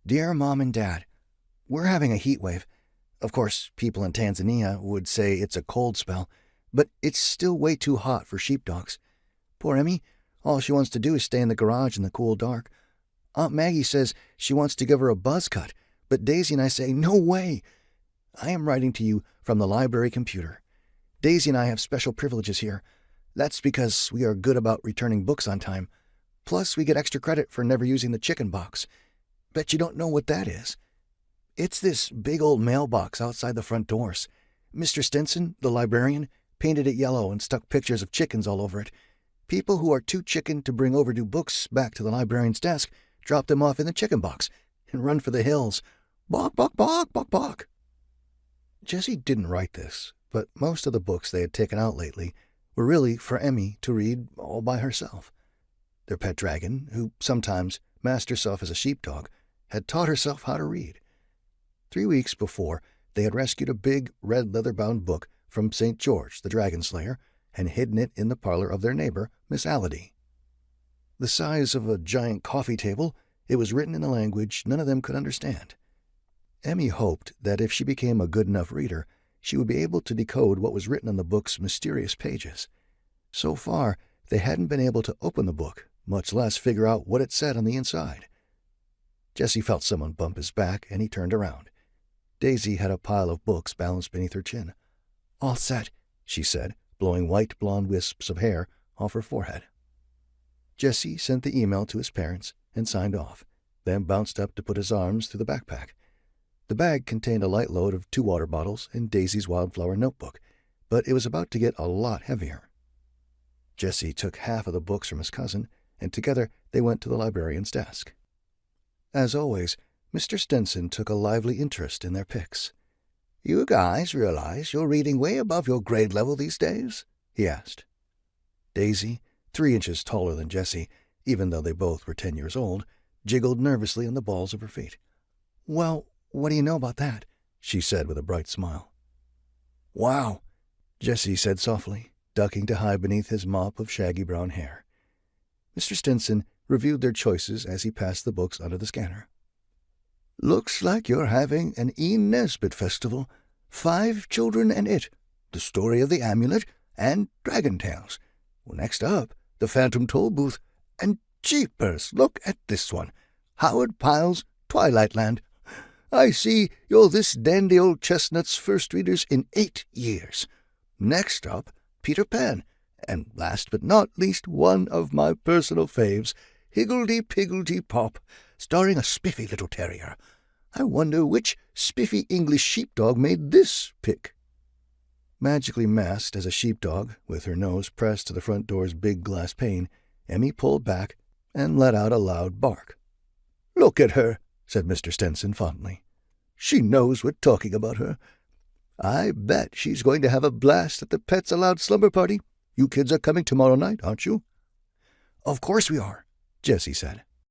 Dear Mom and Dad, we're having a heat wave. Of course, people in Tanzania would say it's a cold spell, but it's still way too hot for sheepdogs. Poor Emmy, all she wants to do is stay in the garage in the cool dark. Aunt Maggie says she wants to give her a buzz cut, but Daisy and I say, no way. I am writing to you from the library computer. Daisy and I have special privileges here. That's because we are good about returning books on time. Plus, we get extra credit for never using the chicken box. Bet you don't know what that is. It's this big old mailbox outside the front doors. Mr. Stinson, the librarian, painted it yellow and stuck pictures of chickens all over it. People who are too chicken to bring overdue books back to the librarian's desk drop them off in the chicken box and run for the hills. Bawk, bawk, bawk, bawk, bawk. Jessie didn't write this, but most of the books they had taken out lately were really for Emmy to read all by herself. Their pet dragon, who sometimes masked herself as a sheepdog, had taught herself how to read. 3 weeks before, they had rescued a big, red leather-bound book from St. George, the dragon slayer, and hidden it in the parlor of their neighbor, Miss Alladie. The size of a giant coffee table, it was written in a language none of them could understand. Emmy hoped that if she became a good enough reader, she would be able to decode what was written on the book's mysterious pages. So far, they hadn't been able to open the book, much less figure out what it said on the inside. Jessie felt someone bump his back, and he turned around. Daisy had a pile of books balanced beneath her chin. All set, she said, blowing white blonde wisps of hair off her forehead. Jessie sent the email to his parents and signed off, then bounced up to put his arms through the backpack. The bag contained a light load of 2 water bottles and Daisy's wildflower notebook, but it was about to get a lot heavier. Jessie took half of the books from his cousin, and together they went to the librarian's desk. As always, Mr. Stinson took a lively interest in their picks. "You guys realize you're reading way above your grade level these days?" he asked. Daisy, 3 inches taller than Jessie, even though they both were 10 years old, jiggled nervously on the balls of her feet. "Well, what do you know about that?" she said with a bright smile. "Wow," Jessie said softly, ducking to hide beneath his mop of shaggy brown hair. Mr. Stinson reviewed their choices as he passed the books under the scanner. "Looks like you're having an E. Nesbit festival. 5 Children and It, The Story of the Amulet, and Dragon Tales. Well, next up, The Phantom Toll Booth, and jeepers, look at this one. Howard Pyle's Twilight Land. I see you're this dandy old chestnut's first readers in 8 years. Next up, Peter Pan, and last but not least, one of my personal faves, Higgledy-Piggledy-Pop, starring a spiffy little terrier. I wonder which spiffy English sheepdog made this pick." Magically masked as a sheepdog, with her nose pressed to the front door's big glass pane, Emmy pulled back and let out a loud bark. "Look at her," said Mr. Stinson fondly. "She knows we're talking about her. I bet she's going to have a blast at the Pets Allowed slumber party. You kids are coming tomorrow night, aren't you?" "Of course we are," Jessie said.